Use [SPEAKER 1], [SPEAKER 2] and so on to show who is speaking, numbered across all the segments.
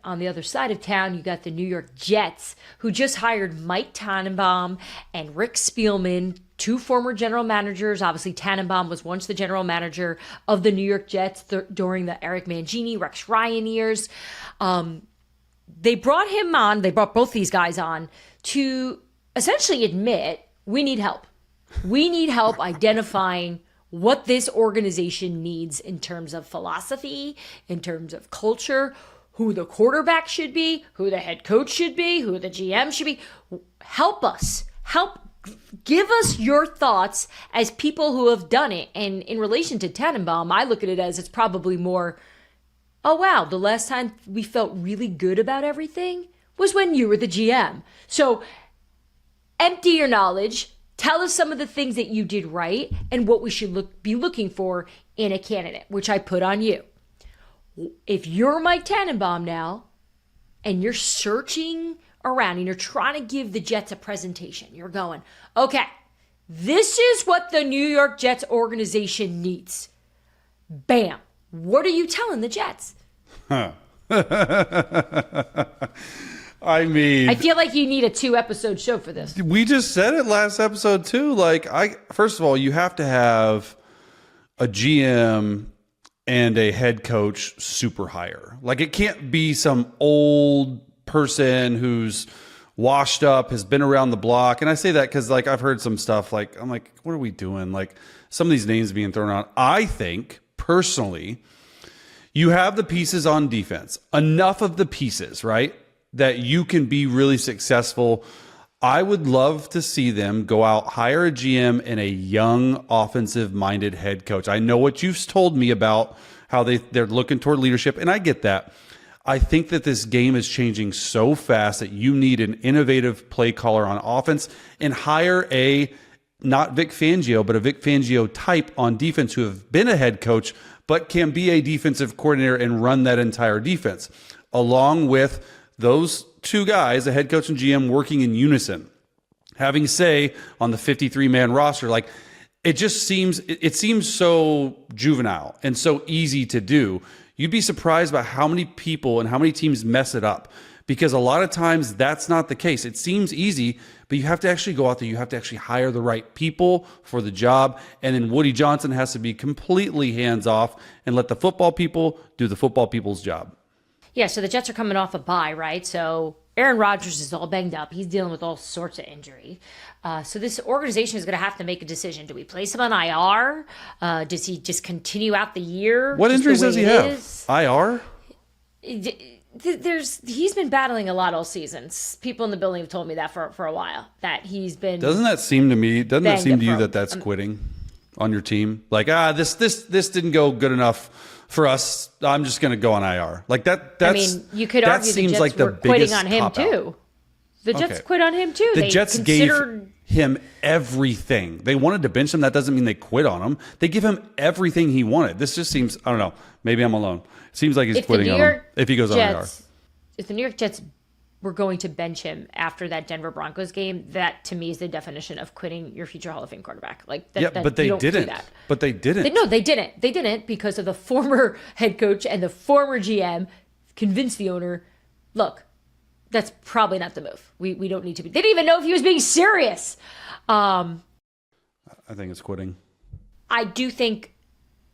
[SPEAKER 1] on the other side of town, you got the New York Jets, who just hired Mike Tannenbaum and Rick Spielman, two former general managers. Obviously, Tannenbaum was once the general manager of the New York Jets during the Eric Mangini, Rex Ryan years. They brought him on, they brought both these guys on to essentially admit we need help. We need help identifying what this organization needs in terms of philosophy, in terms of culture, who the quarterback should be, who the head coach should be, who the GM should be. Help us. Give us your thoughts as people who have done it. And in relation to Tannenbaum, I look at it as it's probably more, oh wow, the last time we felt really good about everything was when you were the GM. So empty your knowledge. Tell us some of the things that you did right and what we should be looking for in a candidate, which I put on you. If you're Mike Tannenbaum now and you're searching around and you're trying to give the Jets a presentation, you're going, okay, this is what the New York Jets organization needs. Bam. What are you telling the Jets?
[SPEAKER 2] Huh. I mean,
[SPEAKER 1] I feel like you need a 2-episode show for this.
[SPEAKER 2] We just said it last episode too. First of all, you have to have a GM and a head coach super hire. Like, it can't be some old person who's washed up, has been around the block. And I say that because, like, I've heard some stuff. Like, I'm like, what are we doing? Like, some of these names being thrown out. I think personally, you have the pieces on defense, enough of the pieces, right, that you can be really successful. I would love to see them go out, hire a GM and a young offensive-minded head coach. I know what you've told me about how they're looking toward leadership, and I get that. I think that this game is changing so fast that you need an innovative play caller on offense and hire not Vic Fangio, but a Vic Fangio type on defense who have been a head coach but can be a defensive coordinator and run that entire defense, along with those two guys, a head coach and GM, working in unison, having say on the 53-man roster. Like, it seems so juvenile and so easy to do. You'd be surprised by how many people and how many teams mess it up, because a lot of times that's not the case. It seems easy, but you have to actually go out there. You have to actually hire the right people for the job. And then Woody Johnson has to be completely hands off and let the football people do the football people's job.
[SPEAKER 1] Yeah, so the Jets are coming off a bye, right? So Aaron Rodgers is all banged up. He's dealing with all sorts of injury. So this organization is going to have to make a decision. Do we place him on IR? Does he just continue out the year?
[SPEAKER 2] What injuries does he have? IR?
[SPEAKER 1] He's been battling a lot all season. People in the building have told me that for a while, that he's been.
[SPEAKER 2] Doesn't that seem to you that that's quitting on your team? Like, this didn't go good enough for us. I'm just going to go on IR. Like that. I mean,
[SPEAKER 1] you could argue the Jets were quitting on him too. The Jets quit on him too.
[SPEAKER 2] The Jets gave him everything. They wanted to bench him. That doesn't mean they quit on him. They give him everything he wanted. This just seems, I don't know. Maybe I'm alone. It seems like he's quitting on him if he goes on IR.
[SPEAKER 1] If the New York Jets were going to bench him after that Denver Broncos game, that to me is the definition of quitting your future Hall of Fame quarterback. Like that,
[SPEAKER 2] but they didn't. But they didn't.
[SPEAKER 1] No, they didn't. They didn't, because of the former head coach and the former GM convinced the owner, look, that's probably not the move. We don't need to be. They didn't even know if he was being serious.
[SPEAKER 2] I think it's quitting.
[SPEAKER 1] I do think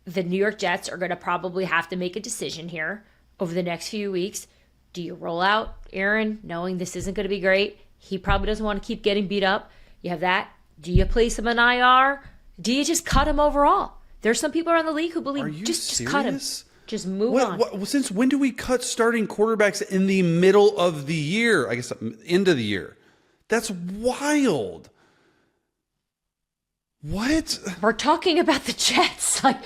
[SPEAKER 1] the New York Jets are going to probably have to make a decision here over the next few weeks. Do you roll out Aaron knowing this isn't going to be great? He probably doesn't want to keep getting beat up. You have that. Do you place him in IR? Do you just cut him overall? There's some people around the league who believe just cut him. Just move on.
[SPEAKER 2] Since when do we cut starting quarterbacks in the middle of the year? I guess end of the year. That's wild. What?
[SPEAKER 1] We're talking about the Jets. Like,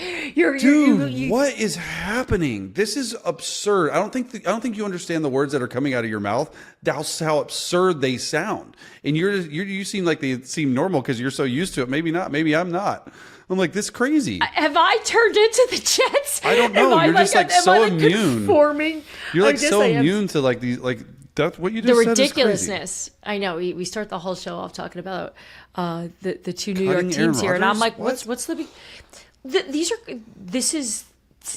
[SPEAKER 2] what is happening? This is absurd. I don't think you understand the words that are coming out of your mouth. That's how absurd they sound. And you seem like they seem normal because you're so used to it. Maybe not. Maybe I'm not. I'm like, this is crazy.
[SPEAKER 1] Have I turned into the Jets?
[SPEAKER 2] I don't know. You're just like so immune.
[SPEAKER 1] Conforming?
[SPEAKER 2] You're like so immune to like these like. That's what you just
[SPEAKER 1] the
[SPEAKER 2] said.
[SPEAKER 1] Ridiculousness. I know. We start the whole show off talking about the two New York teams here, and I'm like, what's the big? This is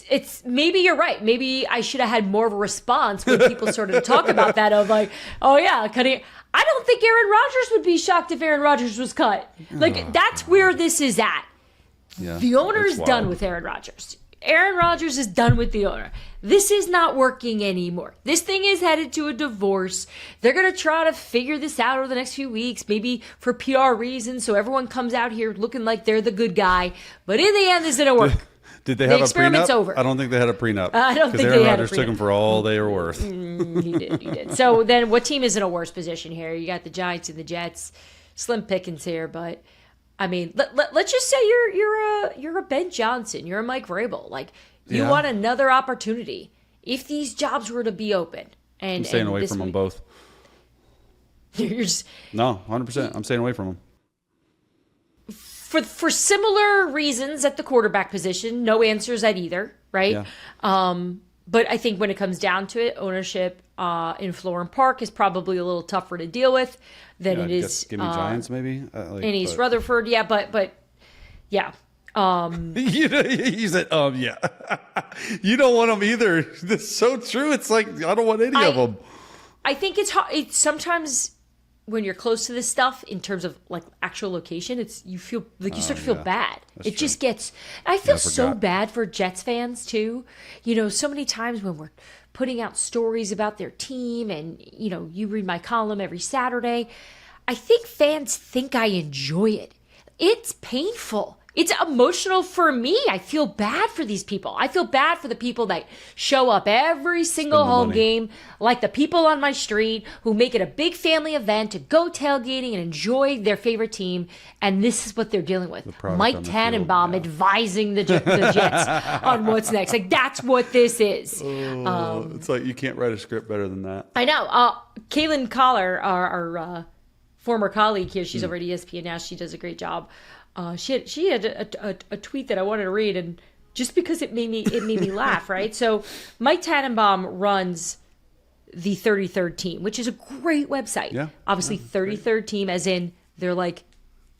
[SPEAKER 1] it's maybe you're right. Maybe I should have had more of a response when people started to talk about that of like, oh yeah, cutting. I don't think Aaron Rodgers would be shocked if Aaron Rodgers was cut. Like that's where this is at.
[SPEAKER 2] Yeah,
[SPEAKER 1] the owner is
[SPEAKER 2] wild.
[SPEAKER 1] done with Aaron Rodgers. Aaron Rodgers is done with the owner. This is not working anymore. This thing is headed to a divorce. They're going to try to figure this out over the next few weeks, maybe for PR reasons, so everyone comes out here looking like they're the good guy. But in the end, this isn't going to work.
[SPEAKER 2] Did they have a
[SPEAKER 1] experiment's
[SPEAKER 2] prenup?
[SPEAKER 1] over.
[SPEAKER 2] I don't think they had a prenup.
[SPEAKER 1] I don't think
[SPEAKER 2] Aaron
[SPEAKER 1] they had a
[SPEAKER 2] Rodgers took
[SPEAKER 1] prenup.
[SPEAKER 2] them for all they were worth.
[SPEAKER 1] He did. So then what team is in a worse position here? You got the Giants and the Jets. Slim pickings here, but I mean, let's just say you're a Ben Johnson. You're a Mike Vrabel. Like, you want another opportunity. If these jobs were to be open.
[SPEAKER 2] I'm staying away from them both.
[SPEAKER 1] You're just,
[SPEAKER 2] No, 100%. I'm staying away from them.
[SPEAKER 1] For similar reasons at the quarterback position, no answers at either, right?
[SPEAKER 2] Yeah.
[SPEAKER 1] But I think when it comes down to it, ownership in Florham Park is probably a little tougher to deal with than it is.
[SPEAKER 2] Give me Giants, maybe?
[SPEAKER 1] In East Rutherford, yeah, but yeah.
[SPEAKER 2] You said, yeah. You don't want them either. That's so true. It's like, I don't want any of them.
[SPEAKER 1] I think it's hard. It's sometimes when you're close to this stuff in terms of like actual location, you feel like you start to feel bad. It just gets, I feel so bad for Jets fans too. You know, so many times when we're putting out stories about their team and, you know, you read my column every Saturday, I think fans think I enjoy it. It's painful. It's emotional for me. I feel bad for these people. I feel bad for the people that show up every single home game, like the people on my street who make it a big family event to go tailgating and enjoy their favorite team. And this is what they're dealing with. Mike Tannenbaum advising the Jets on what's next. Like, that's what this is.
[SPEAKER 2] It's like you can't write a script better than that.
[SPEAKER 1] I know. Kaylin Collar, our former colleague here, she's over at ESPN now. She does a great job. She had a tweet that I wanted to read, and just because it made me laugh, right? So Mike Tannenbaum runs the 33rd team, which is a great website.
[SPEAKER 2] Yeah.
[SPEAKER 1] Obviously, 33rd team, as in they're like.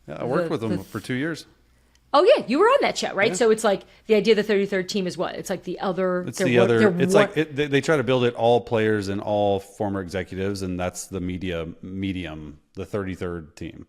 [SPEAKER 2] Yeah, I worked with them for 2 years.
[SPEAKER 1] Oh yeah, you were on that show, right? Yeah. So it's like the idea of the 33rd team is what? It's like the other.
[SPEAKER 2] It's the other. It's like they try to build it all players and all former executives, and that's the medium, the 33rd team.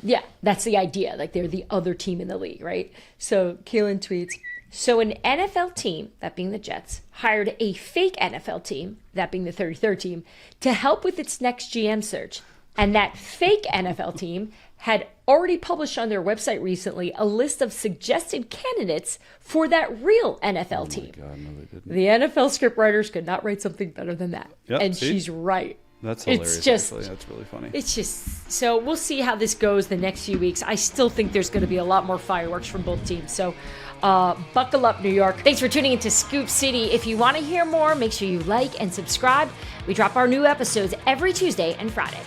[SPEAKER 1] Yeah, that's the idea. Like they're the other team in the league, right? So Kaylin tweets, so an NFL team, that being the Jets, hired a fake NFL team, that being the 33rd team, to help with its next GM search. And that fake NFL team had already published on their website recently a list of suggested candidates for that real NFL team.
[SPEAKER 2] Oh my God, no, they didn't.
[SPEAKER 1] The NFL scriptwriters could not write something better than that.
[SPEAKER 2] Yep,
[SPEAKER 1] and
[SPEAKER 2] see?
[SPEAKER 1] She's right.
[SPEAKER 2] That's hilarious.
[SPEAKER 1] It's just,
[SPEAKER 2] actually. That's really funny.
[SPEAKER 1] It's just, so we'll see how this goes the next few weeks. I still think there's going to be a lot more fireworks from both teams. So buckle up, New York. Thanks for tuning into Scoop City. If you want to hear more, make sure you like and subscribe. We drop our new episodes every Tuesday and Friday.